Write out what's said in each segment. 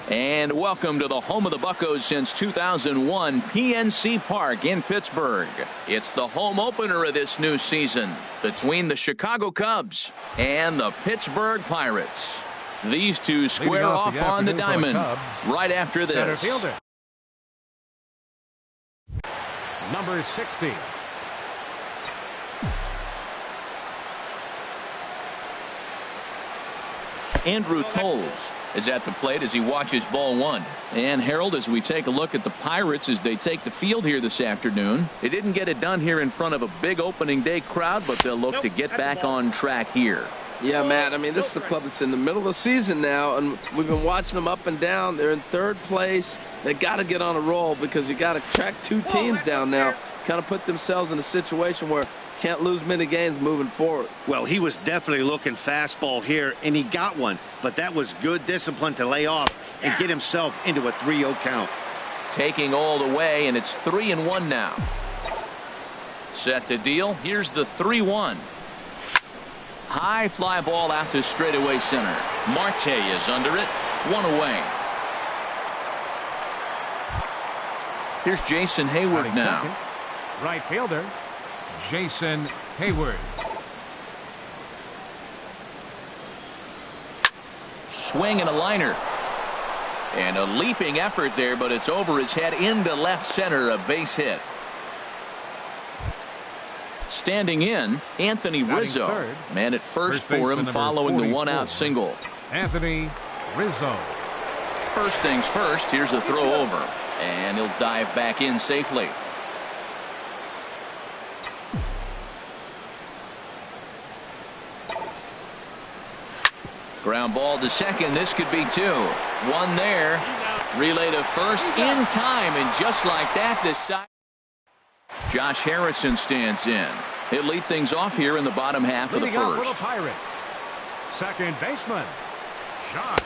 And welcome to the home of the Buccos since 2001, PNC Park in Pittsburgh. It's the home opener of this new season between the Chicago Cubs and the Pittsburgh Pirates. These two square off on the diamond right after this. Center fielder, number 60. Andrew Toles is at the plate as he watches ball one. And Harold, as we take a look at the Pirates as they take the field here this afternoon, they didn't get it done here in front of a big opening day crowd, but they'll look to get back on track here. Yeah, Matt, I mean, this is the club that's in the middle of the season now, and we've been watching them up and down. They're in third place. They got to get on a roll because you got to track two teams down now, kind of put themselves in a situation where can't lose many games moving forward. Well, he was definitely looking fastball here, and he got one. But that was good discipline to lay off and get himself into a 3-0 count. Taking all the way, and it's 3-1 now. Set to deal. Here's the 3-1. High fly ball out to straightaway center. Marte is under it. One away. Here's Jason Hayward now. Second. Right fielder, Jason Hayward. Swing and a liner. And a leaping effort there, but it's over his head into left center, a base hit. Standing in, Anthony Rizzo. Man at first for him following the one-out single. Anthony Rizzo. First things first, here's a throw over. And he'll dive back in safely. Ground ball to second. This could be two. One there. Relay to first in time. And just like that, this side. Josh Harrison stands in. He'll lead things off here in the bottom half of the first. Second baseman, Josh.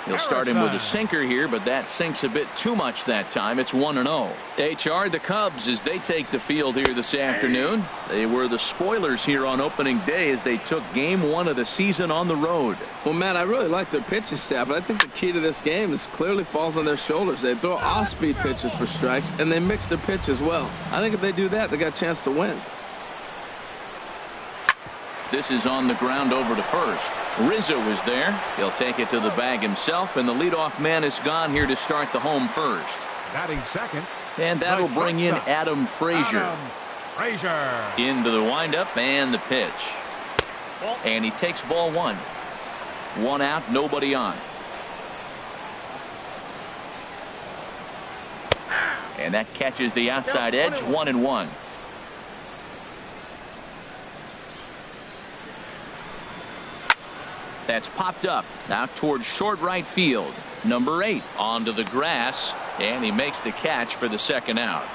He'll start him with a sinker here, but that sinks a bit too much that time. It's 1-0. HR, the Cubs, as they take the field here this afternoon. They were the spoilers here on opening day as they took game one of the season on the road. Well, Matt, I really like their pitching staff, but I think the key to this game is clearly falls on their shoulders. They throw off-speed pitches for strikes, and they mix their pitch as well. I think if they do that, they got a chance to win. This is on the ground over to first. Rizzo is there. He'll take it to the bag himself, and the leadoff man is gone here to start the home first. Batting second. And that'll bring in Adam Frazier. Into the windup and the pitch. And he takes ball one. One out, nobody on. And that catches the outside edge, 1-1. That's popped up out towards short right field. Number 8 onto the grass, and he makes the catch for the second out.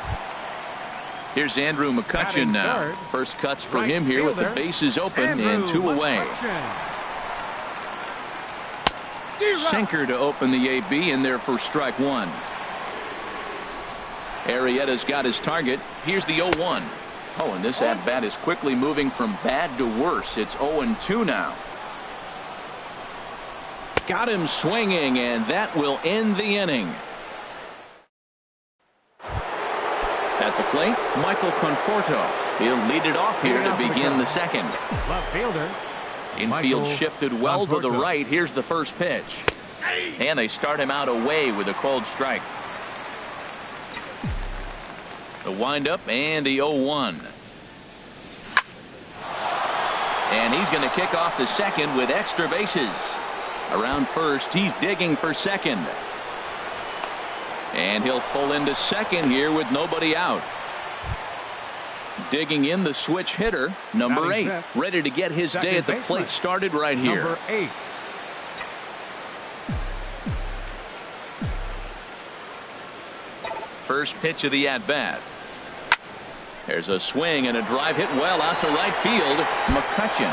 Here's Andrew McCutchen now. First cuts for him here with the bases open and 2 away. Sinker to open the AB in there for strike one. Arrieta's got his target. Here's the 0-1. Oh, and this at-bat is quickly moving from bad to worse. It's 0-2 now. Got him swinging, and that will end the inning. At the plate, Michael Conforto. He'll lead it off here to begin the second. Left fielder. Infield shifted well to the right. Here's the first pitch. And they start him out away with a cold strike. The windup and the 0-1. And he's going to kick off the second with extra bases. Around first, he's digging for second. And he'll pull into second here with nobody out. Digging in the switch hitter, number 8, ready to get his day at the plate started right here. Number 8. First pitch of the at-bat. There's a swing and a drive hit well out to right field. McCutchen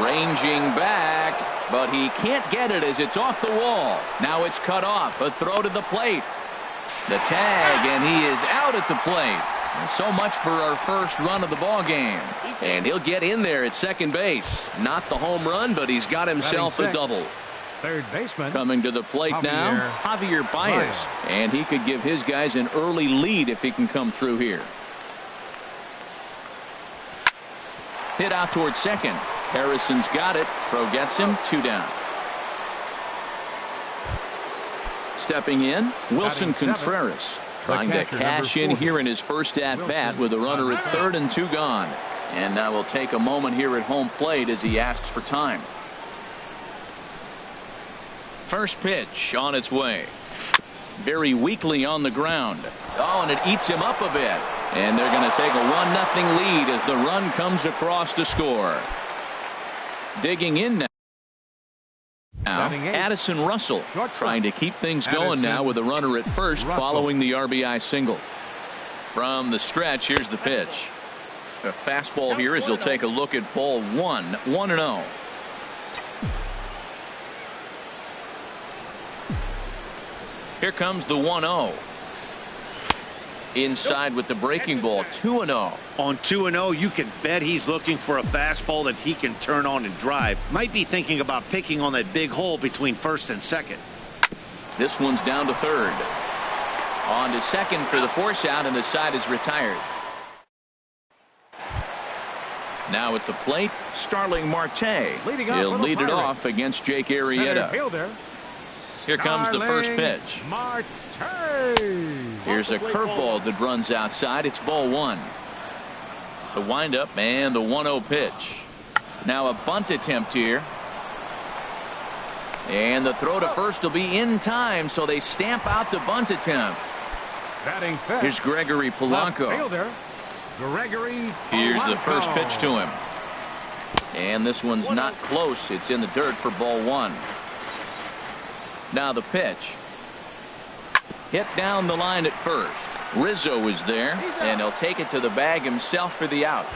ranging back, but he can't get it as it's off the wall. Now it's cut off. A throw to the plate. The tag, and he is out at the plate. So much for our first run of the ball game. And he'll get in there at second base. Not the home run, but he's got himself a double. Third baseman. Coming to the plate now, Javier Baez. And he could give his guys an early lead if he can come through here. Hit out towards second. Harrison's got it. Throw gets him. 2 down. Stepping in, Wilson Contreras. Trying to cash in here in his first at-bat with a runner at third and 2 gone. And now we'll take a moment here at home plate as he asks for time. First pitch on its way. Very weakly on the ground. Oh, and it eats him up a bit. And they're going to take a 1-0 lead as the run comes across to score. Digging in now. Addison Russell trying to keep things going now with a runner at first following the RBI single. From the stretch, here's the pitch. A fastball here as he'll take a look at ball 1. 1-0. Here comes the 1-0. Inside with the breaking ball. 2-0. On 2-0, you can bet he's looking for a fastball that he can turn on and drive. Might be thinking about picking on that big hole between first and second. This one's down to third. On to second for the force out, and the side is retired. Now at the plate, Starling Marte. He'll lead it off against Jake Arrieta. Here comes the first pitch. Here's a curveball that runs outside. It's ball 1. The windup and the 1-0 pitch. Now a bunt attempt here. And the throw to first will be in time, so they stamp out the bunt attempt. Here's Gregory Polanco. Here's the first pitch to him. And this one's not close. It's in the dirt for ball 1. Now the pitch. Hit down the line at first. Rizzo is there, and he'll take it to the bag himself for the out.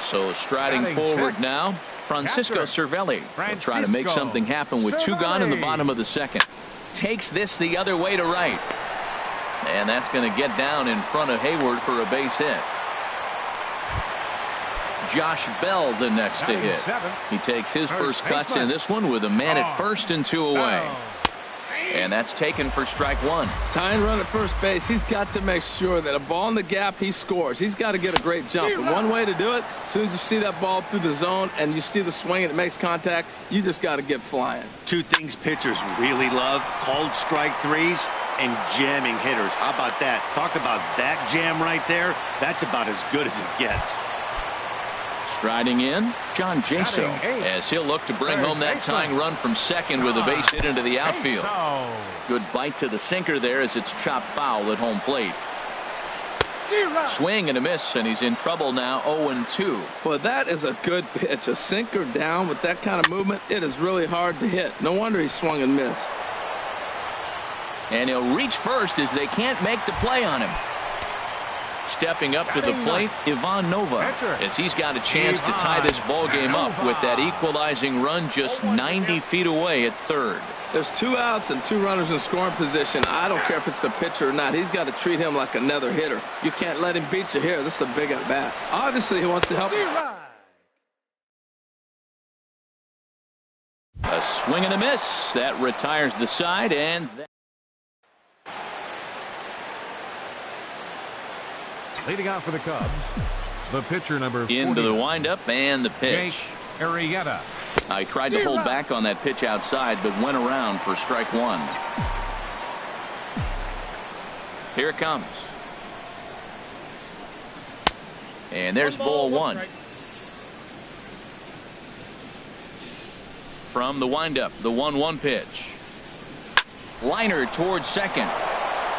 So striding forward now, Francisco Cervelli will try to make something happen with 2 gone in the bottom of the second. Takes this the other way to right. And that's going to get down in front of Hayward for a base hit. Josh Bell the next to hit. He takes his first cuts in this one with a man at first and 2 away. And that's taken for strike 1. Tying run at first base, he's got to make sure that a ball in the gap, he scores. He's got to get a great jump. And one way to do it, as soon as you see that ball through the zone and you see the swing and it makes contact, you just got to get flying. 2 things pitchers really love: called strike 3s and jamming hitters. How about that? Talk about that jam right there. That's about as good as it gets. Striding in, John Jaso, as he'll look to bring home that tying run from second with a base hit into the outfield. Good bite to the sinker there as it's chopped foul at home plate. Swing and a miss, and he's in trouble now. 0-2. Well, that is a good pitch. A sinker down with that kind of movement, it is really hard to hit. No wonder he swung and missed. And he'll reach first as they can't make the play on him. Stepping up to the plate, Ivan Nova, as he's got a chance to tie this ball game up with that equalizing run just 90 feet away at third. There's 2 outs and 2 runners in scoring position. I don't care if it's the pitcher or not. He's got to treat him like another hitter. You can't let him beat you here. This is a big at bat. Obviously, he wants to help. A swing and a miss. That retires the side, and leading off for the Cubs, the pitcher number 40. Into the windup and the pitch. Jake Arrieta. I tried to hold back on that pitch outside, but went around for strike 1. Here it comes. And there's ball 1. From the windup, the 1-1 pitch. Liner towards second.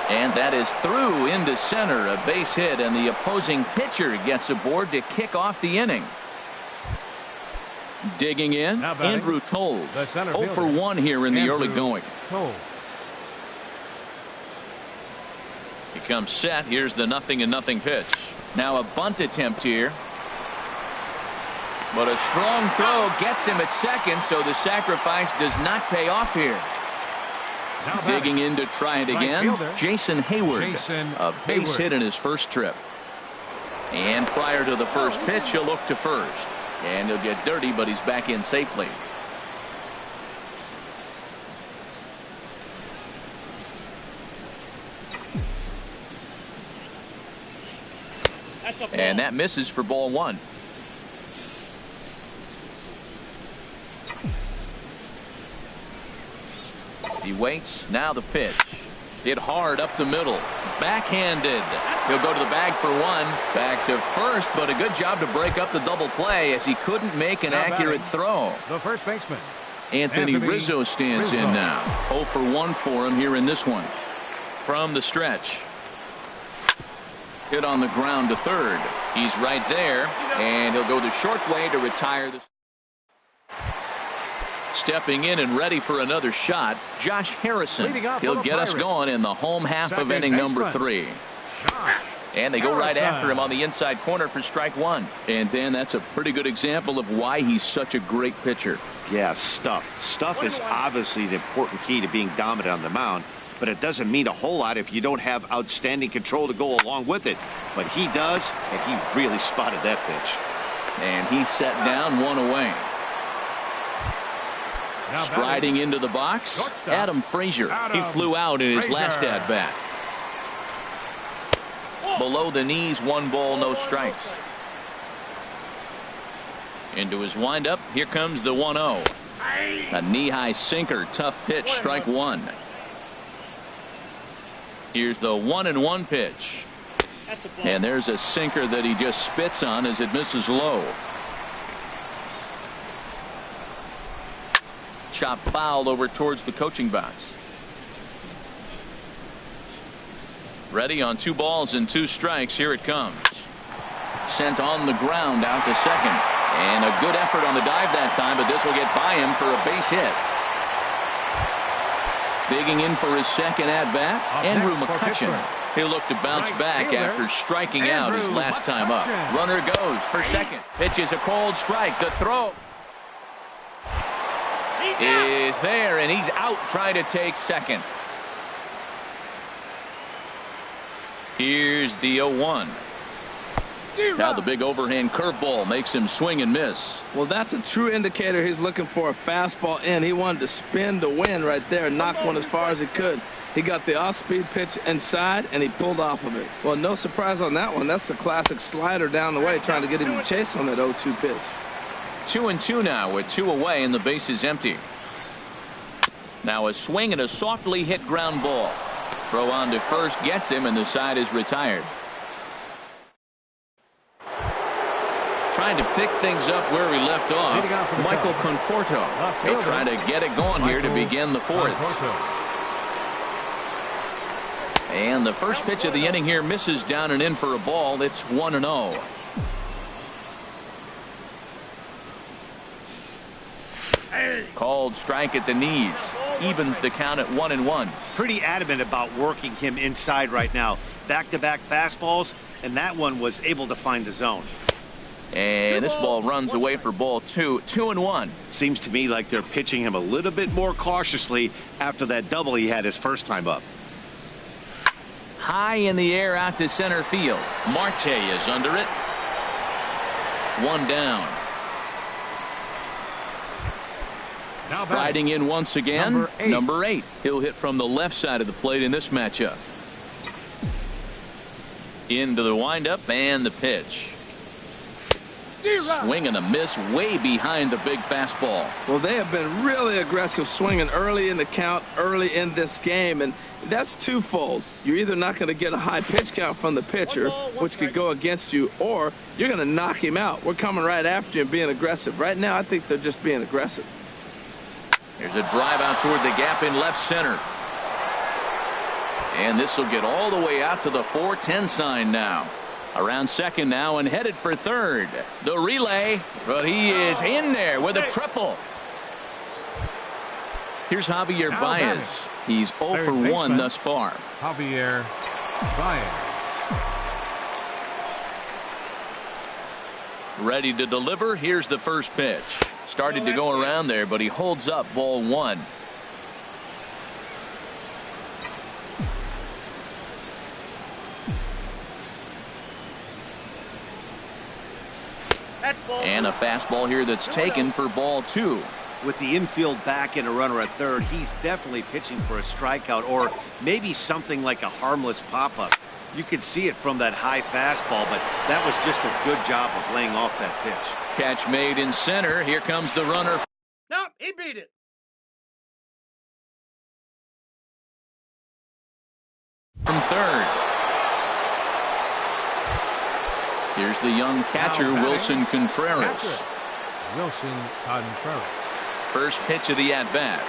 And that is through into center, a base hit, and the opposing pitcher gets aboard to kick off the inning. Digging in, Andrew Toles. 0 for 1 here in the early going. He comes set. Here's the 0-0 pitch. Now a bunt attempt here. But a strong throw gets him at second, so the sacrifice does not pay off here. Digging in to try it again, Jason Hayward, a base hit in his first trip. And prior to the first pitch, he'll look to first. And he'll get dirty, but he's back in safely. And that misses for ball 1. He waits. Now the pitch. Hit hard up the middle. Backhanded. He'll go to the bag for 1. Back to first, but a good job to break up the double play as he couldn't make an accurate throw. The first baseman, Anthony Rizzo stands in now. 0 for 1 for him here in this one. From the stretch. Hit on the ground to third. He's right there, and he'll go the short way to retire this. Stepping in and ready for another shot, Josh Harrison. He'll get us going in the home half of inning number 3. And they go right after him on the inside corner for strike 1. And Dan, that's a pretty good example of why he's such a great pitcher. Yeah, stuff. Stuff is obviously the important key to being dominant on the mound, but it doesn't mean a whole lot if you don't have outstanding control to go along with it. But he does, and he really spotted that pitch. And he set down 1 away. Striding into the box, Adam Frazier. He flew out in his last at-bat. Below the knees, 1 ball, no strikes. Into his windup, here comes the 1-0. A knee-high sinker, tough pitch, strike 1. Here's the 1-1 pitch. And there's a sinker that he just spits on as it misses low. Chop fouled over towards the coaching box. Ready on 2 balls and 2 strikes. Here it comes. Sent on the ground out to second. And a good effort on the dive that time, but this will get by him for a base hit. Digging in for his second at-bat, Andrew McCutcheon. He'll look to bounce back after striking out his last time up. Runner goes for second. Pitches a cold strike. The throw is there, and he's out trying to take second. Here's the 0-1. Now the big overhand curveball makes him swing and miss. Well, that's a true indicator he's looking for a fastball in. He wanted to spin to win right there and knock one as far as he could. He got the off-speed pitch inside, and he pulled off of it. Well, no surprise on that one. That's the classic slider down the way, trying to get him to chase on that 0-2 pitch. 2-2 now with 2 away, and the base is empty. Now a swing and a softly hit ground ball. Throw on to first gets him, and the side is retired. Trying to pick things up where we left off, Michael Conforto. He'll try to get it going here to begin the 4th. And the first pitch of the inning here misses down and in for a ball. It's 1-0. Called strike at the knees. Evens the count at 1-1. Pretty adamant about working him inside right now. Back-to-back fastballs, and that one was able to find the zone. And this ball runs away for ball 2. 2-1. Seems to me like they're pitching him a little bit more cautiously after that double he had his first time up. High in the air out to center field. Marte is under it. 1 down. Riding in once again, number 8. He'll hit from the left side of the plate in this matchup. Into the windup and the pitch. Swing and a miss way behind the big fastball. Well, they have been really aggressive swinging early in the count, early in this game, and that's twofold. You're either not going to get a high pitch count from the pitcher, which could go against you, or you're going to knock him out. We're coming right after you and being aggressive. Right now, I think they're just being aggressive. There's a drive out toward the gap in left center. And this will get all the way out to the 4-10 sign now. Around second now and headed for third. The relay, but he is in there with a triple. Here's Javier Baez. He's 0 for 1 thus far. Javier Baez. Ready to deliver. Here's the first pitch. Started to go around there, but he holds up ball 1. And a fastball here that's taken for ball 2. With the infield back and a runner at third, he's definitely pitching for a strikeout or maybe something like a harmless pop-up. You could see it from that high fastball, but that was just a good job of laying off that pitch. Catch made in center. Here comes the runner. Nope, he beat it. From third. Here's the young catcher, Wilson Contreras. Wilson Contreras. First pitch of the at-bat.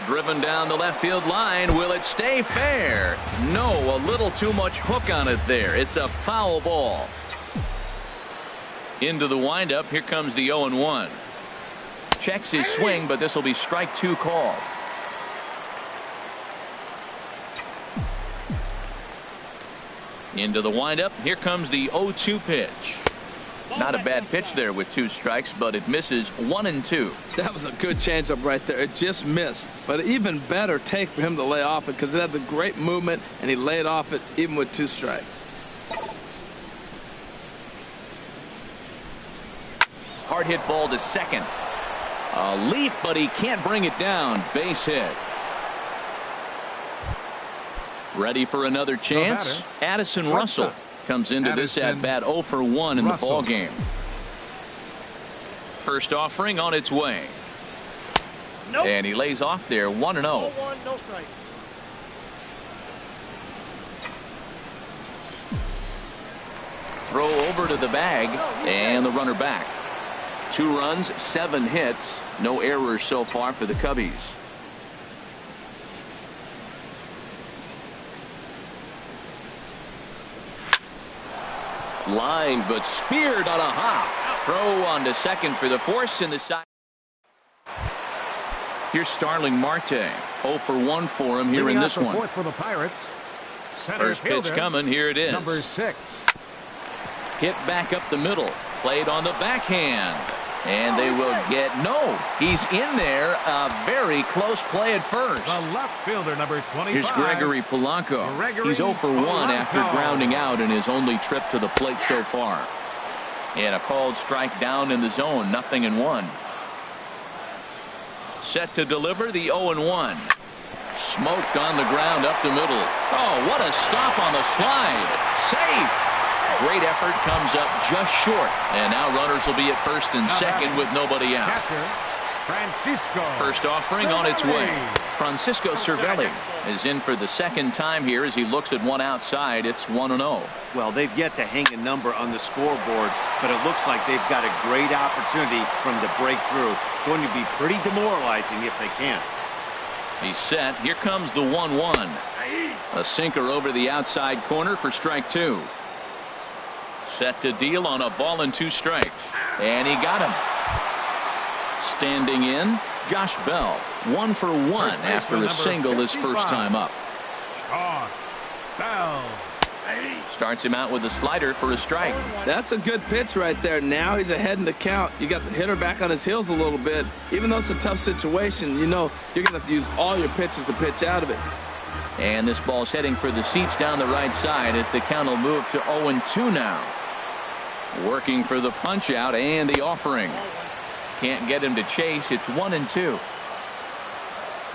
Driven down the left field line. Will it stay fair? No, a little too much hook on it there. It's a foul ball. Into the windup. Here comes the 0-1. Checks his swing, but this will be strike two called. Into the windup. Here comes the 0-2 pitch. Not a bad pitch there with 2 strikes, but it misses 1-2. That was a good changeup right there. It just missed. But even better take for him to lay off it because it had the great movement, and he laid off it even with 2 strikes. Hard hit ball to second. A leap, but he can't bring it down. Base hit. Ready for another chance? Addison Russell comes into this at-bat 0 for 1 in the ball game. First offering on its way. Nope. And he lays off there 1-0. 0-1, no strike. Throw over to the bag and the runner back. 2 runs, 7 hits, no errors so far for the Cubbies. Line, but speared on a hop. Throw on to second for the force in the side. Here's Starling Marte. 0 for 1 for him here in this one. Fourth for the Pirates. First pitch coming. Here it is. Number 6. Hit back up the middle. Played on the backhand. And they will get no. He's in there. A very close play at first. The left fielder, number 25. Here's Gregory Polanco. He's 0 for 1 after grounding out in his only trip to the plate so far. And a called strike down in the zone. 0-1. Set to deliver the 0-1. Smoked on the ground up the middle. Oh, what a stop on the slide. Safe. Great effort, comes up just short. And now runners will be at first and second with nobody out. First offering on its way. Francisco Cervelli is in for the second time here as he looks at one outside. It's 1-0. Well, they've yet to hang a number on the scoreboard, but it looks like they've got a great opportunity from the breakthrough. Going to be pretty demoralizing if they can. He's set. Here comes the 1-1. A sinker over the outside corner for strike 2. Set to deal on a ball and 2 strikes. And he got him. Standing in, Josh Bell. 1 for 1 after a single his first time up. Bell. Starts him out with a slider for a strike. That's a good pitch right there. Now he's ahead in the count. You got the hitter back on his heels a little bit. Even though it's a tough situation, you know you're going to have to use all your pitches to pitch out of it. And this ball's heading for the seats down the right side as the count will move to 0-2 now. Working for the punch out and the offering. Can't get him to chase. It's 1-2.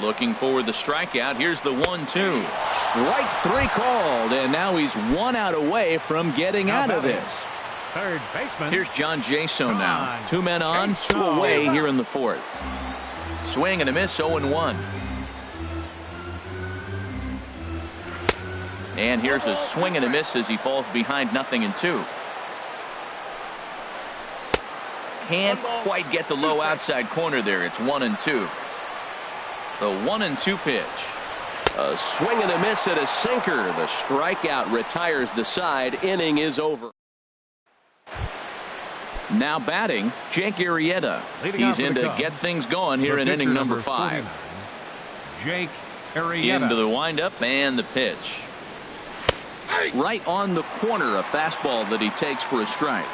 Looking for the strikeout. Here's the 1-2. Strike 3 called, and now he's 1 out away from getting out of this. Third baseman. Here's John Jaso now. 2 men on, 2 away here in the 4th. Swing and a miss, 0-1. And here's a swing and a miss as he falls behind 0-2. Can't quite get the low outside corner there. It's 1-2. The 1-2 pitch. A swing and a miss at a sinker. The strikeout retires the side. Inning is over. Now batting, Jake Arrieta. He's in to get things going here in inning number 5. Jake Arrieta. Into the windup and the pitch. Right on the corner, a fastball that he takes for a strike.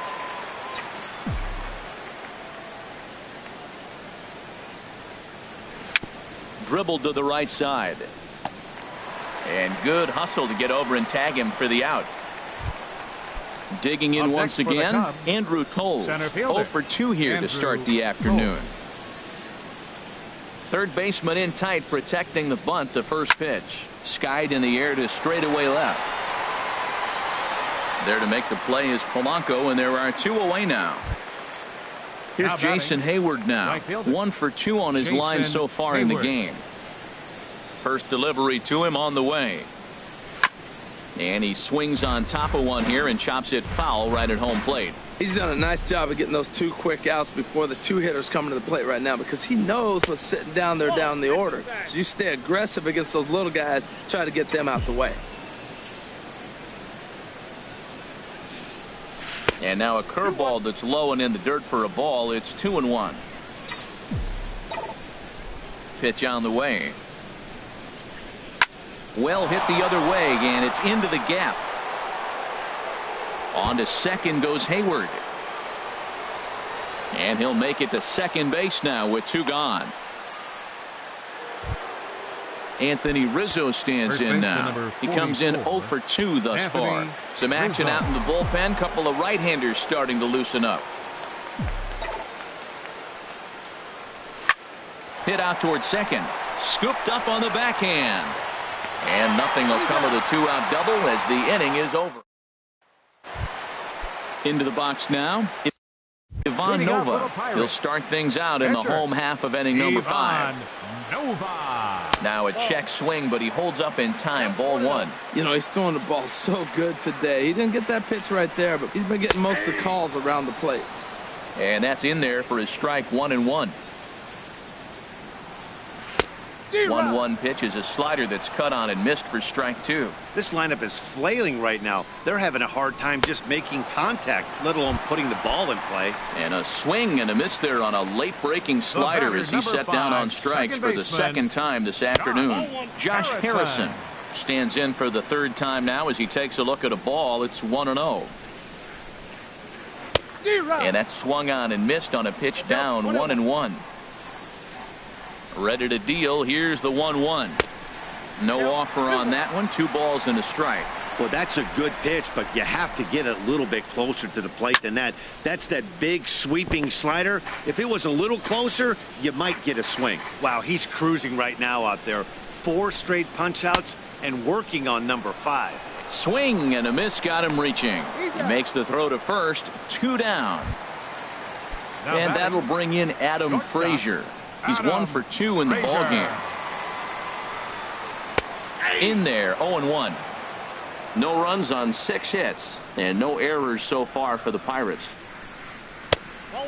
Dribbled to the right side. And good hustle to get over and tag him for the out. Digging in once again, Andrew Toles. 0 for 2 here to start the afternoon. Third baseman in tight, protecting the bunt. The first pitch skied in the air to straightaway left. There to make the play is Polanco, and there are 2 away now. Here's Jason Hayward now. 1 for 2 on his line so far in the game. First delivery to him on the way. And he swings on top of one here and chops it foul right at home plate. He's done a nice job of getting those 2 quick outs before the 2 hitters coming to the plate right now, because he knows what's sitting down there down the order. So you stay aggressive against those little guys, try to get them out the way. And now a curveball that's low and in the dirt for a ball. It's 2-1. Pitch on the way. Well hit the other way, and it's into the gap. On to second goes Hayward. And he'll make it to second base now with 2 gone. Anthony Rizzo stands in now. He comes in 0 for 2 thus far. Some action out in the bullpen. Couple of right-handers starting to loosen up. Hit out towards second. Scooped up on the backhand. And nothing will come of the 2-out double as the inning is over. Into the box now, Ivan Nova. He'll start things out in the home half of inning number 5. Now a check swing, but he holds up in time. Ball 1. You know, he's throwing the ball so good today. He didn't get that pitch right there, but he's been getting most of the calls around the plate. And that's in there for his strike 1-1. 1-1 pitch is a slider that's cut on and missed for strike 2. This lineup is flailing right now. They're having a hard time just making contact, let alone putting the ball in play. And a swing and a miss there on a late breaking slider as he set down on strikes for the second time this afternoon. Josh Harrison stands in for the 3rd time now as he takes a look at a ball. It's 1-0. And that's swung on and missed on a pitch down. 1-1. Ready to deal. Here's the 1-1. No offer on that one. 2 balls and a strike. Well, that's a good pitch, but you have to get a little bit closer to the plate than that. That's that big sweeping slider. If it was a little closer, you might get a swing. Wow, he's cruising right now out there. 4 straight punch outs and working on number 5. Swing and a miss got him reaching. He makes the throw to first. 2 down. And that'll bring in Adam Frazier. He's 1 for 2 in the ballgame. In there, 0-1. No runs on 6 hits and no errors so far for the Pirates.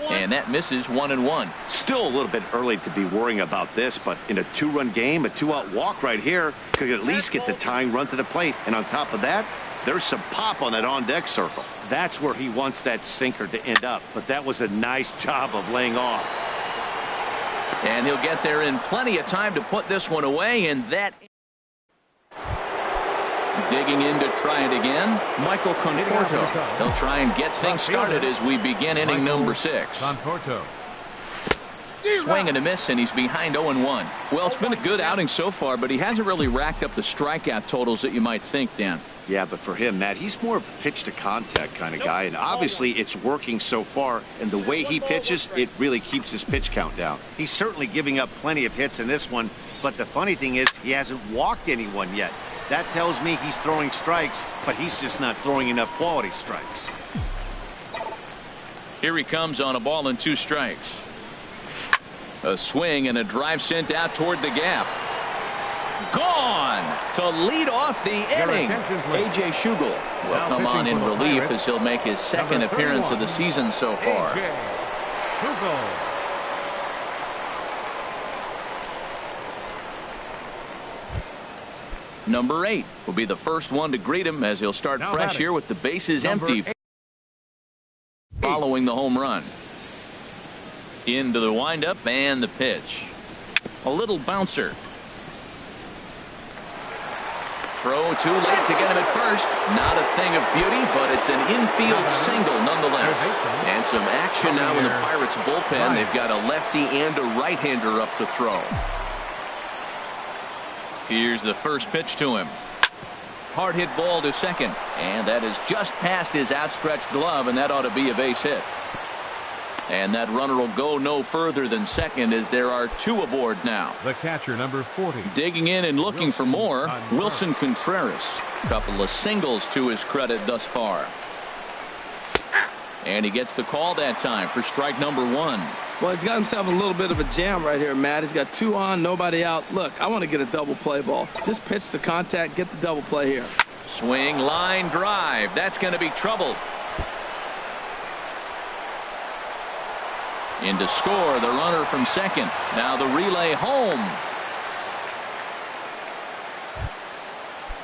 And that misses. 1-1. Still a little bit early to be worrying about this, but in a 2-run game, a 2-out walk right here could at least get the tying run to the plate. And on top of that, there's some pop on that on-deck circle. That's where he wants that sinker to end up. But that was a nice job of laying off. And he'll get there in plenty of time to put this one away, and that. Digging in to try it again, Michael Conforto. They'll try and get things started as we begin inning number 6. Swing and a miss, and he's behind 0-1. Well, it's been a good outing so far, but he hasn't really racked up the strikeout totals that you might think, Dan. Yeah, but for him, Matt, he's more of a pitch-to-contact kind of guy, and obviously it's working so far, and the way he pitches, it really keeps his pitch count down. He's certainly giving up plenty of hits in this one, but the funny thing is he hasn't walked anyone yet. That tells me he's throwing strikes, but he's just not throwing enough quality strikes. Here he comes on a ball and 2 strikes. A swing and a drive sent out toward the gap. Gone to lead off the inning. A.J. Schugel will come on in relief as he'll make his 2nd appearance of the season so far. Number 8 will be the first one to greet him as he'll start fresh here with the bases empty following the home run. Into the windup and the pitch. A little bouncer. Throw too late to get him at first. Not a thing of beauty, but it's an infield single nonetheless. And some action now in the Pirates bullpen. They've got a lefty and a right-hander up to throw. Here's the first pitch to him. Hard hit ball to second. And that is just past his outstretched glove, and that ought to be a base hit. And that runner will go no further than second as there are 2 aboard now. The catcher, number 40. Digging in and looking for more, Wilson Contreras. Couple of singles to his credit thus far. And he gets the call that time for strike number 1. Well, he's got himself a little bit of a jam right here, Matt. He's got 2 on, nobody out. Look, I want to get a double play ball. Just pitch the contact, get the double play here. Swing, line, drive. That's going to be trouble. In to score, the runner from second. Now the relay home.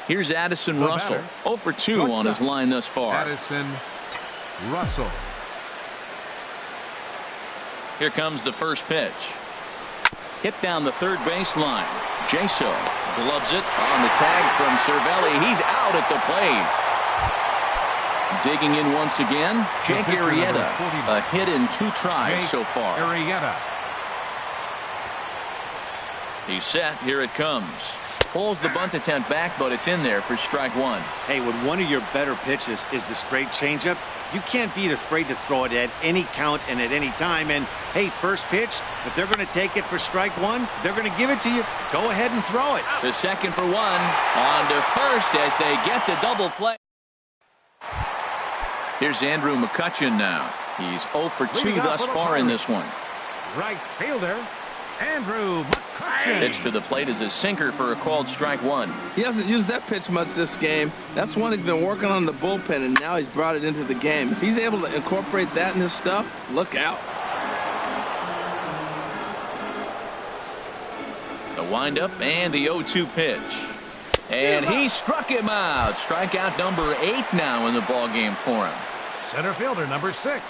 Here's Addison Russell. 0 for 2 on his line thus far. Addison Russell. Here comes the first pitch. Hit down the third baseline. Jaso gloves it on the tag from Cervelli. He's out at the plate. Digging in once again, Jake Arrieta. A hit in 2 tries so far. Arrieta. He's set. Here it comes. Pulls the bunt attempt back, but it's in there for strike 1. Hey, when one of your better pitches is the straight changeup, you can't be afraid to throw it at any count and at any time. And, hey, first pitch, if they're going to take it for strike 1, they're going to give it to you. Go ahead and throw it. The second for 1. On to first as they get the double play. Here's Andrew McCutchen now. He's 0 for 2 thus far in this one. Right fielder, Andrew McCutchen. Pitch to the plate is a sinker for a called strike 1. He hasn't used that pitch much this game. That's one he's been working on in the bullpen, and now he's brought it into the game. If he's able to incorporate that in his stuff, look out. The windup and the 0-2 pitch. And he struck him out. Strikeout number 8 now in the ballgame for him. Center fielder, number 6.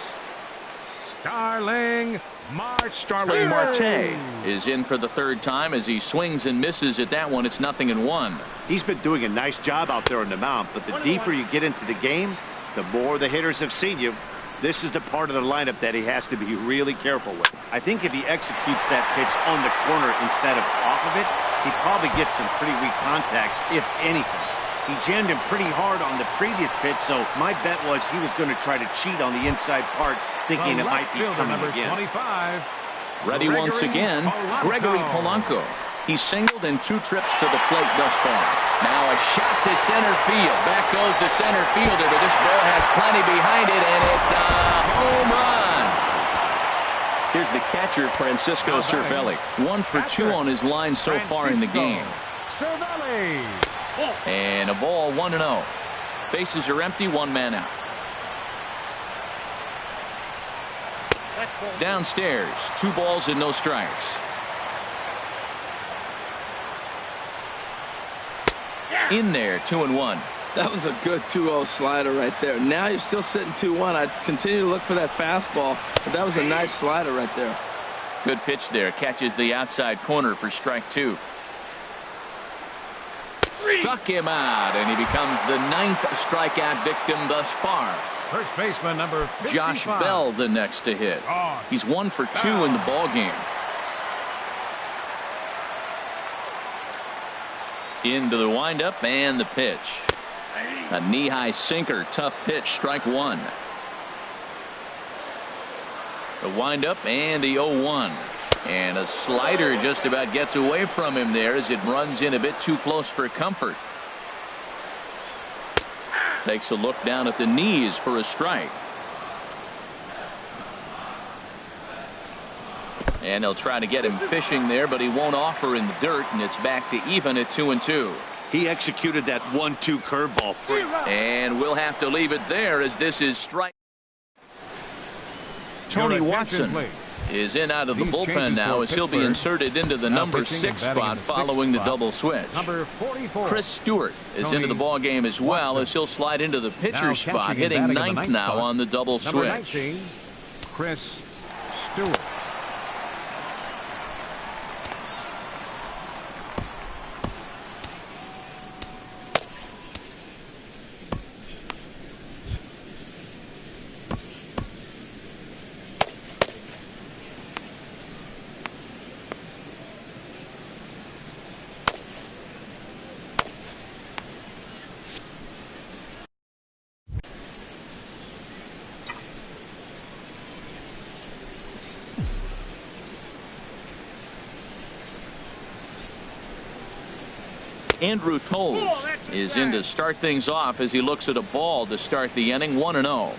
Starling Marte. Starling Marte is in for the 3rd time as he swings and misses at that one. It's 0-1. He's been doing a nice job out there on the mound, but the deeper you get into the game, the more the hitters have seen you. This is the part of the lineup that he has to be really careful with. I think if he executes that pitch on the corner instead of off of it, he probably gets some pretty weak contact, if anything. He jammed him pretty hard on the previous pitch, so my bet was he was going to try to cheat on the inside part, thinking it might be coming number again. 25. Ready once again, Gregory Polanco. He's singled in 2 trips to the plate thus far. Now a shot to center field. Back goes the center fielder, but this ball has plenty behind it, and it's a home run. Here's the catcher, Francisco Cervelli. 1 for 2 on his line so far in the game. Cervelli. And a ball, 1-0. Bases are empty, 1 man out. Downstairs, 2 balls and no strikes. In there, 2-1. That was a good 2-0 slider right there. Now you're still sitting 2-1. I'd continue to look for that fastball, but that was a nice slider right there. Good pitch there. Catches the outside corner for strike 2. Struck him out, and he becomes the 9th strikeout victim thus far. First baseman, number 55. Josh Bell the next to hit. He's 1 for 2 in the ball game. Into the windup and the pitch. A knee-high sinker, tough pitch, strike 1. The windup and the 0-1. And a slider just about gets away from him there as it runs in a bit too close for comfort. Takes a look down at the knees for a strike. And they'll try to get him fishing there, but he won't offer in the dirt, and it's back to even at 2-2. He executed that 1-2 curveball. And we'll have to leave it there as this is strike. Tony Watson is in out of the bullpen now as he'll be inserted into the number 6 spot following the double switch. Number 44. Chris Stewart is into the ball game as well as he'll slide into the pitcher spot, hitting 9th now on the double switch. Number 19, Chris Stewart. Andrew Toles is in to start things off as he looks at a ball to start the inning. 1-0.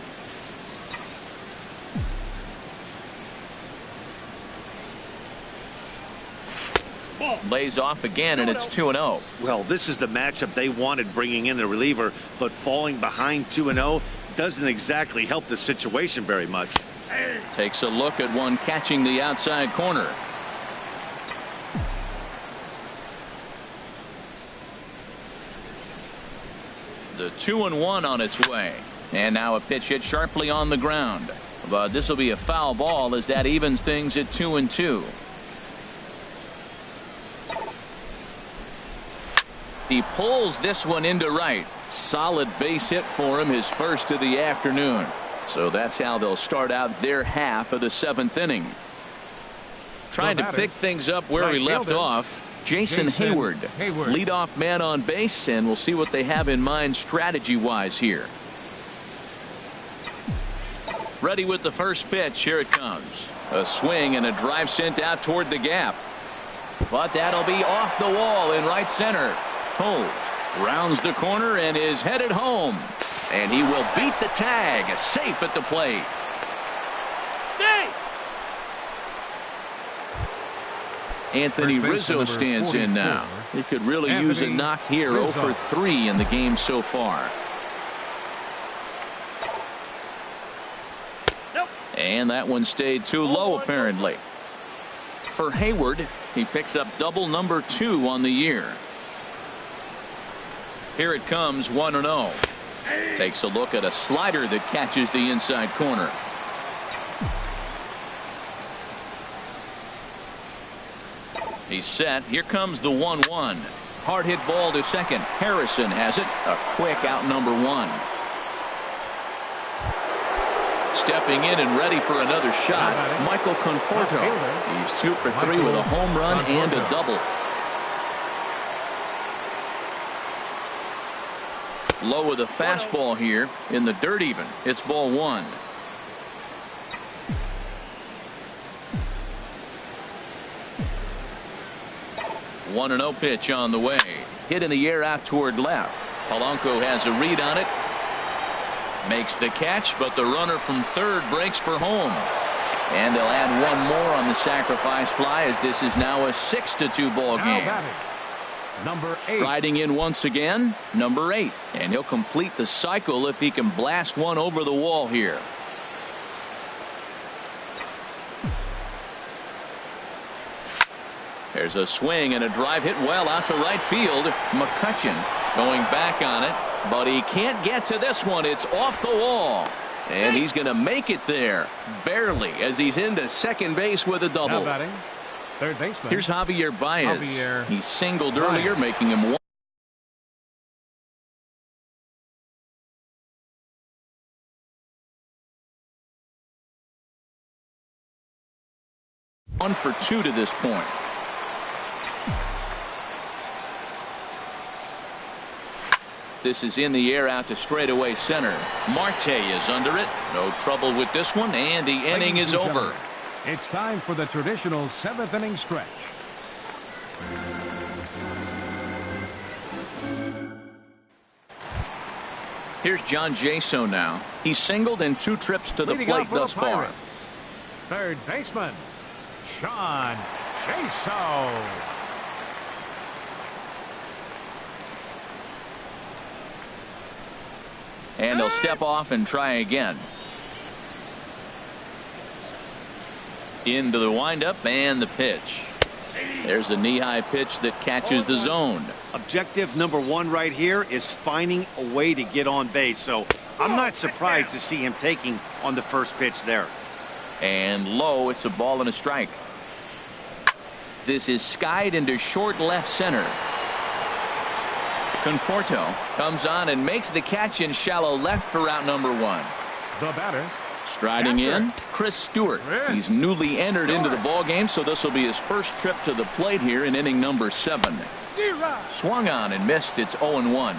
Lays off again, and it's 2-0. Well, this is the matchup they wanted, bringing in the reliever, but falling behind 2-0 doesn't exactly help the situation very much. Takes a look at one catching the outside corner. The 2-1 on its way, and now a pitch hit sharply on the ground, but this will be a foul ball as that evens things at 2-2. He pulls this one into right. Solid base hit for him, his first of the afternoon. So that's how they'll start out their half of the 7th inning. Trying to pick things up where we left off. Jason Hayward, leadoff man on base, and we'll see what they have in mind strategy-wise here. Ready with the first pitch. Here it comes. A swing and a drive sent out toward the gap. But that'll be off the wall in right center. Toles rounds the corner and is headed home. And he will beat the tag. Safe at the plate. Safe. Anthony Rizzo stands in now. He could really use a knock here. 0 for 3 in the game so far. Nope. And that one stayed too low apparently. For Hayward, he picks up double number 2 on the year. Here it comes. 1-0. Takes a look at a slider that catches the inside corner. He's set. Here comes the 1-1. Hard hit ball to second. Harrison has it. A quick out number 1. Stepping in and ready for another shot, Michael Conforto. He's 2 for 3 with a home run and a double. Low with a fastball here in the dirt even. It's ball 1. One 1-0 pitch on the way. Hit in the air out toward left. Polanco has a read on it. Makes the catch, but the runner from third breaks for home. And they'll add one more on the sacrifice fly as this is now a 6-2 ball game. Number 8. Striding in once again, number 8. And he'll complete the cycle if he can blast one over the wall here. There's a swing and a drive hit well out to right field. McCutchen going back on it, but he can't get to this one. It's off the wall. And he's going to make it there, barely, as he's into second base with a double. Now batting, third baseman. Here's Javier Baez. He singled earlier, making him 1 for 2 to this point. This is in the air out to straightaway center. Marte is under it. No trouble with this one, and the inning is over. It's time for the traditional 7th inning stretch. Here's John Jaso now. He's singled in 2 trips to the plate thus far. Third baseman, John Jaso. And he'll step off and try again. Into the windup and the pitch. There's a knee-high pitch that catches the zone. Objective number 1 right here is finding a way to get on base. So I'm not surprised to see him taking on the first pitch there. And low, it's a ball and a strike. This is skied into short left center. Conforto comes on and makes the catch in shallow left for out number 1. The batter. Striding in, Chris Stewart. He's newly entered into the ball game, so this will be his first trip to the plate here in inning number 7. Swung on and missed. It's 0-1.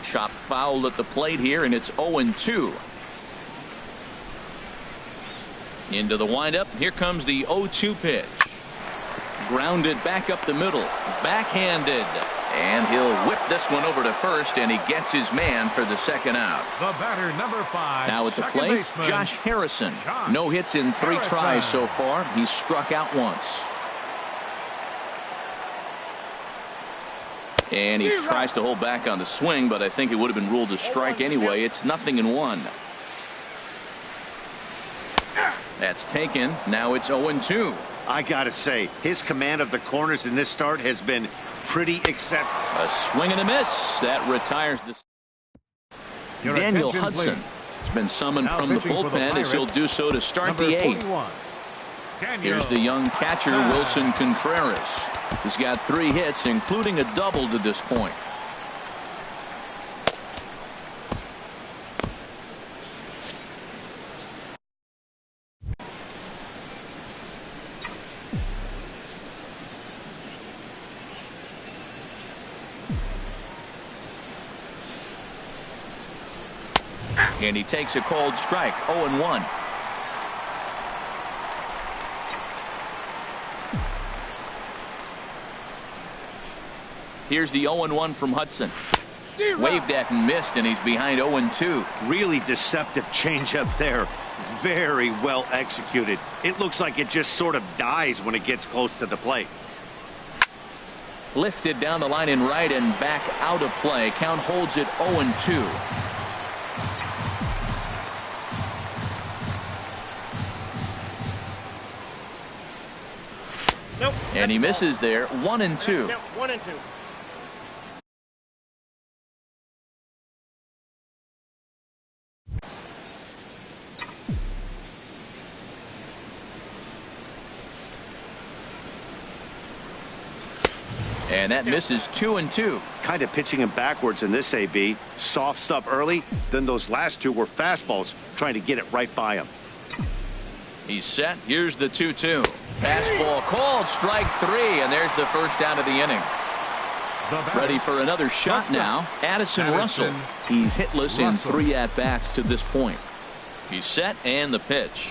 Chop foul at the plate here, and it's 0-2. Into the windup. Here comes the 0-2 pitch. Grounded back up the middle. Backhanded. And he'll whip this one over to first, and he gets his man for the second out. The batter, number 5. Now at the second plate, baseman, Josh Harrison. Josh No hits in 3 Harrison. tries so far. He's struck out once. And he tries to hold back on the swing, but I think it would have been ruled a strike anyway. It's 0-1. That's taken. Now it's 0-2. I gotta say, his command of the corners in this start has been pretty exceptional. A swing and a miss. That retires this. Your Daniel attention, Hudson please. has been summoned Now from the pitching for the bullpen as he'll Pirates, do so to start number the 8th. 41, Daniel Here's the young catcher, Wilson Contreras. He's got 3 hits, including a double to this point. And he takes a cold strike. 0-1. Here's the 0-1 from Hudson. Waved at and missed, and he's behind 0-2. Really deceptive changeup there. Very well executed. It looks like it just sort of dies when it gets close to the plate. Lifted down the line in right and back out of play. Count holds it 0-2. Nope. And he misses there. 1-2. Nope, 1-2. And that misses 2-2. Kind of pitching him backwards in this AB. Soft stuff early, then those last 2 were fastballs, trying to get it right by him. He's set. Here's the 2-2. Fastball called. Strike 3. And there's the first out of the inning. The batter, Ready for another shot now. Addison Russell. He's hitless in 3 at-bats to this point. He's set, and the pitch.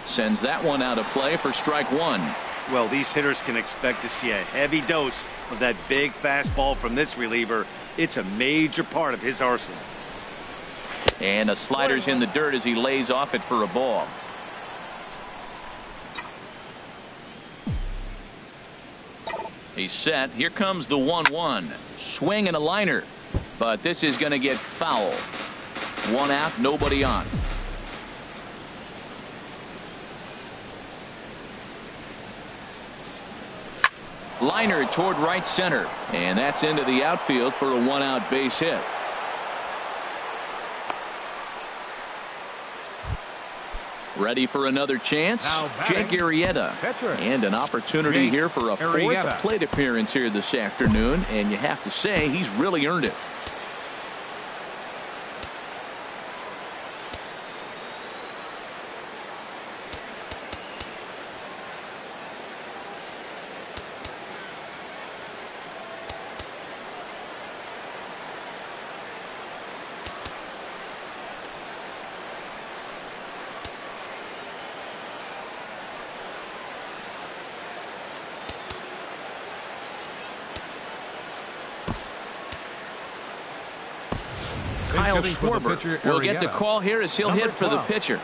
Sends that one out of play for strike 1. Well, these hitters can expect to see a heavy dose of that big fastball from this reliever. It's a major part of his arsenal. And a slider's in the dirt as he lays off it for a ball. He's set. Here comes the 1-1. Swing and a liner. But this is going to get foul. 1 out, nobody on. Liner toward right center. And that's into the outfield for a 1-out base hit. Ready for another chance. Jake Arrieta. And an opportunity here for a 4th plate appearance here this afternoon. And you have to say he's really earned it. Kyle Schwarber will get the call here as he'll hit for the pitcher.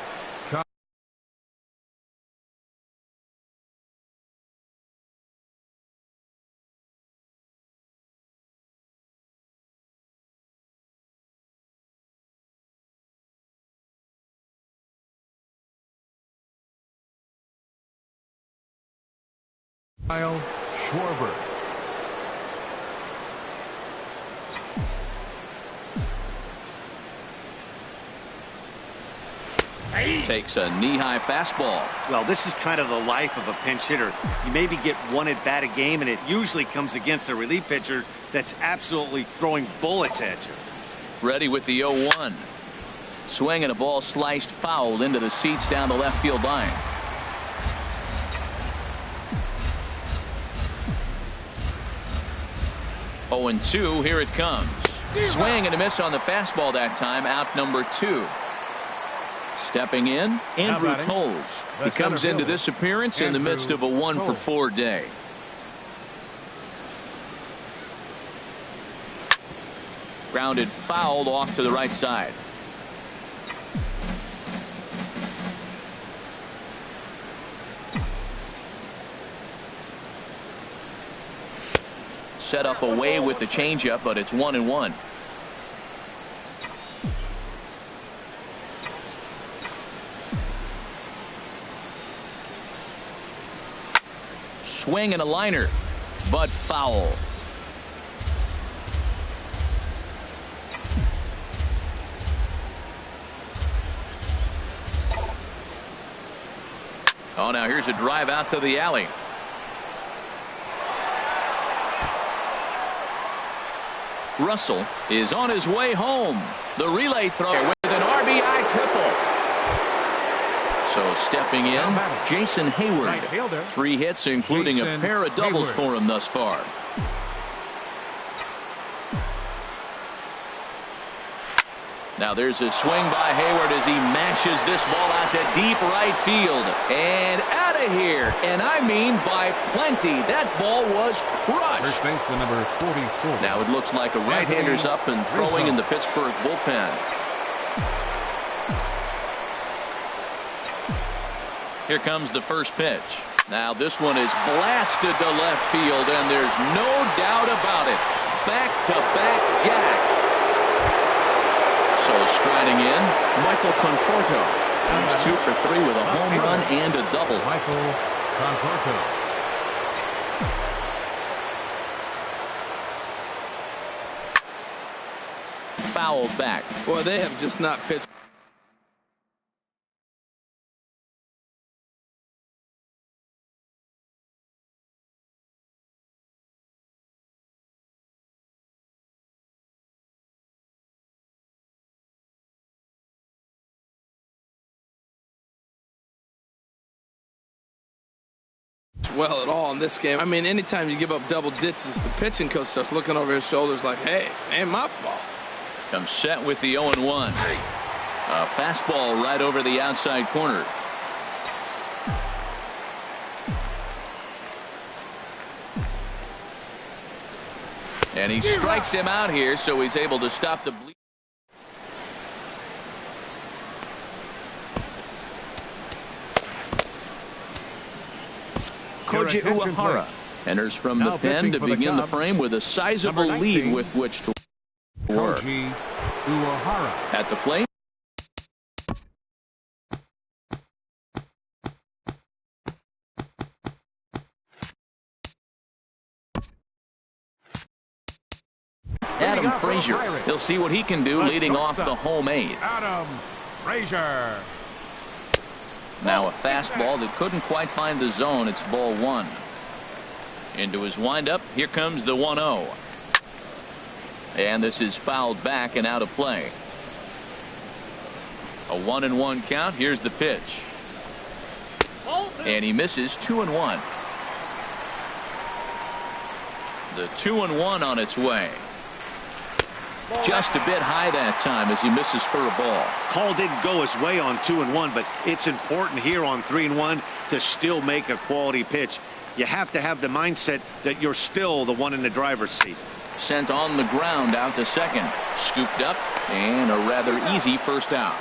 Kyle Schwarber. Takes a knee-high fastball. Well, this is kind of the life of a pinch hitter. You maybe get 1 at bat a game, and it usually comes against a relief pitcher that's absolutely throwing bullets at you. Ready with the 0-1. Swing and a ball sliced foul into the seats down the left field line. Oh, and 2. Here it comes. Swing and a miss on the fastball that time. Out number 2. Stepping in, Andrew Toles. He comes into this appearance in the midst of a 1-for-4 day. Grounded foul off to the right side. Set up away with the changeup, but it's 1-1. Swing and a liner, but foul. Oh, now here's a drive out to the alley. Russell is on his way home. The relay throw with an RBI triple. So stepping in, Jason Hayward. 3 hits, including a pair of doubles for him thus far. Now there's a swing by Hayward as he mashes this ball out to deep right field. And out of here. And I mean by plenty. That ball was crushed. First baseman number 44. Now it looks like a right-hander's up and throwing in the Pittsburgh bullpen. Here comes the first pitch. Now this one is blasted to left field, and there's no doubt about it. Back-to-back jacks. So striding in, Michael Conforto. He's 2 for 3 with a home run and a double. Michael Conforto. Fouled back. Boy, they have just not pitched. Well at all in this game. I mean, anytime you give up double digits, the pitching coach starts looking over his shoulders like, hey, ain't my fault. Comes set with the 0-1. A fastball right over the outside corner. And he strikes him out here, so he's able to stop the bleed. Koji Uehara enters from the pen to begin the frame with a sizable lead with which to work. Koji Uehara. At the plate, Adam Frazier. He'll see what he can do leading off the home 8. Adam Frazier. Now a fastball that couldn't quite find the zone. It's ball 1. Into his windup. Here comes the 1-0. And this is fouled back and out of play. A 1-1 count. Here's the pitch. And he misses. 2-1. The 2-1 on its way. Just a bit high that time as he misses for a ball. Call didn't go his way on 2-1, but it's important here on 3-1 to still make a quality pitch. You have to have the mindset that you're still the one in the driver's seat. Sent on the ground out to second. Scooped up and a rather easy first out.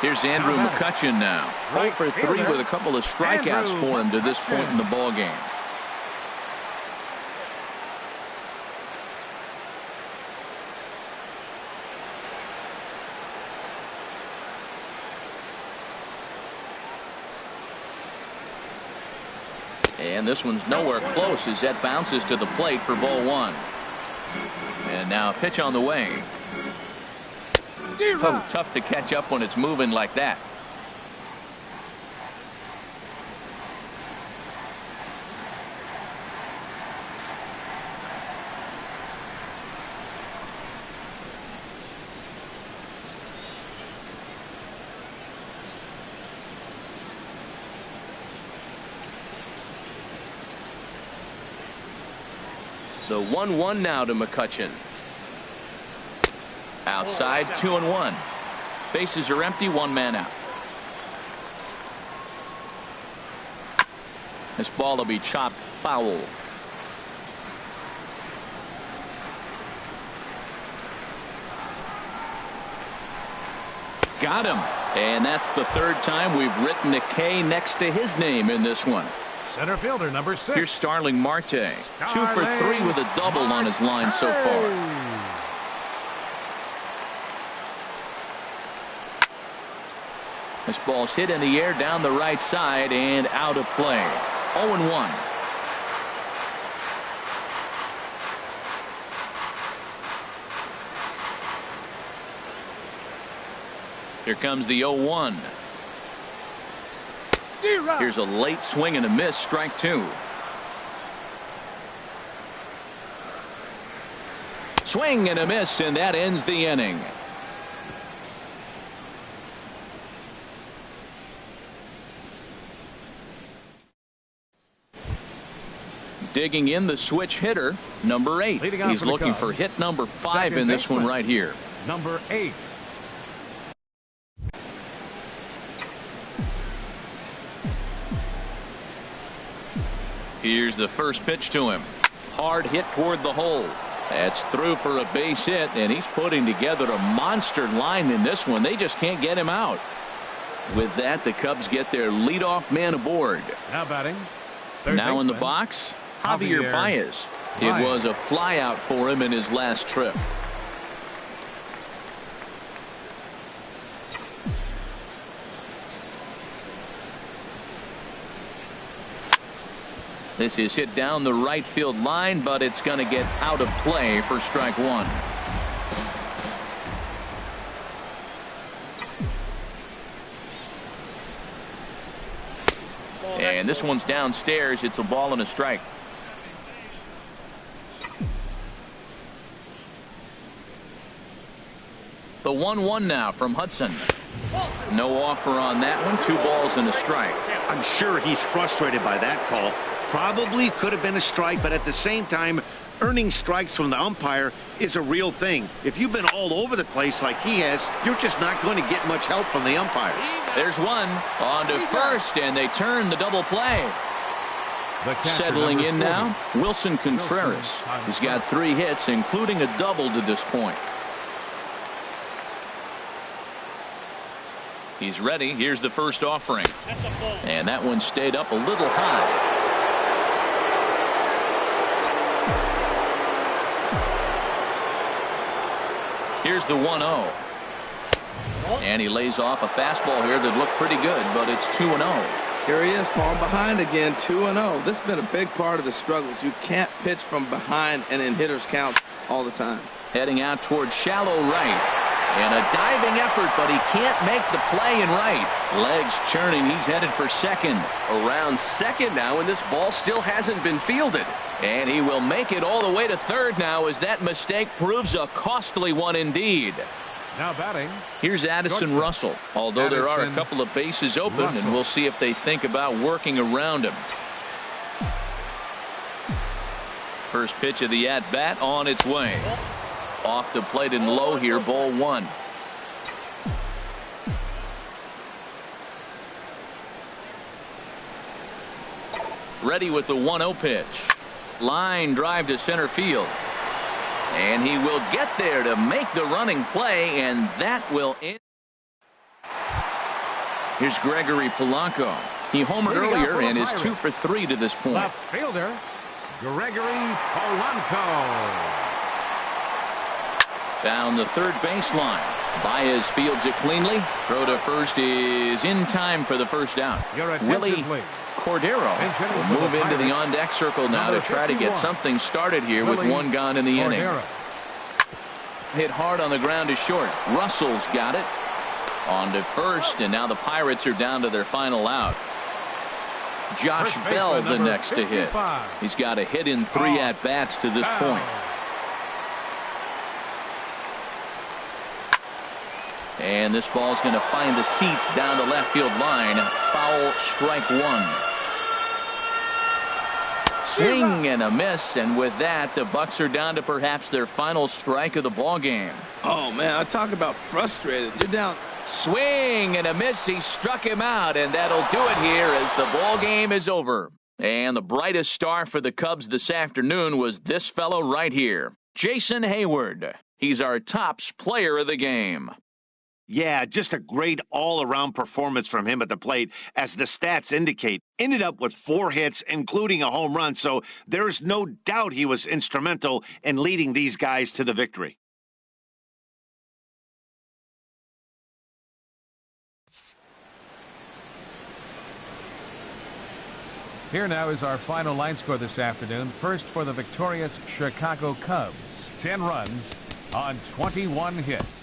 Here's Andrew McCutchen now. 0 for 3 with a couple of strikeouts for him to this point in the ball game. And this one's nowhere close as that bounces to the plate for ball 1. And now a pitch on the way. Oh, tough to catch up when it's moving like that. The 1-1 now to McCutchen. Outside, 2-1. Bases are empty, one man out. This ball will be chopped foul. Got him. And that's the third time we've written a K next to his name in this one. Center fielder number 6. Here's Starling Marte. 2 for 3 with a double on his line so far. This ball's hit in the air down the right side and out of play. 0-1. Here comes the 0-1. Here's a late swing and a miss, strike 2. Swing and a miss, and that ends the inning. Digging in the switch hitter, number 8. He's looking for hit number 5 in this one right here. Number 8. Here's the first pitch to him. Hard hit toward the hole. That's through for a base hit, and he's putting together a monster line in this one. They just can't get him out. With that, the Cubs get their leadoff man aboard. Now batting. Now in the box, Javier Baez. It was a flyout for him in his last trip. This is hit down the right field line, but it's going to get out of play for strike 1. And this one's downstairs. It's a ball and a strike. The 1-1 now from Hudson. No offer on that one. 2 balls and a strike. I'm sure he's frustrated by that call. Probably could have been a strike, but at the same time, earning strikes from the umpire is a real thing. If you've been all over the place like he has, you're just not going to get much help from the umpires. There's one on to first, and they turn the double play. Settling in now, Wilson Contreras. He's got 3 hits, including a double to this point. He's ready. Here's the first offering. And that one stayed up a little high. Here's the 1-0. And he lays off a fastball here that looked pretty good, but it's 2-0. Here he is, falling behind again, 2-0. This has been a big part of the struggles. You can't pitch from behind and in hitters' counts all the time. Heading out towards shallow right. And a diving effort, but he can't make the play in right. Legs churning. He's headed for second. Around second now, and this ball still hasn't been fielded. And he will make it all the way to third now as that mistake proves a costly one indeed. Now batting. Here's Addison Russell. Although there are a couple of bases open, and we'll see if they think about working around him. First pitch of the at-bat on its way. Off the plate and low here, ball 1. Ready with the 1-0 pitch. Line drive to center field. And he will get there to make the running play, and that will end. Here's Gregory Polanco. He homered earlier and is 2 for 3 to this point. Left fielder, Gregory Polanco. Down the third baseline. Baez fields it cleanly. Throw to first is in time for the first out. Willie Cordero will move into the on-deck circle now to try to get something started here with 1 gone in the inning. Hit hard on the ground to short. Russell's got it. On to first, and now the Pirates are down to their final out. Josh Bell the next to hit. He's got a hit in 3 at-bats to this point. And this ball's going to find the seats down the left field line. Foul, strike 1. swing and a miss, and with that, the Bucks are down to perhaps their final strike of the ball game. Oh, man, I talk about frustrated. You're down. Swing and a miss. He struck him out, and that'll do it here as the ball game is over. And the brightest star for the Cubs this afternoon was this fellow right here, Jason Hayward. He's our tops player of the game. Yeah, just a great all-around performance from him at the plate, as the stats indicate. Ended up with 4 hits, including a home run, so there's no doubt he was instrumental in leading these guys to the victory. Here now is our final line score this afternoon. First for the victorious Chicago Cubs, 10 runs on 21 hits.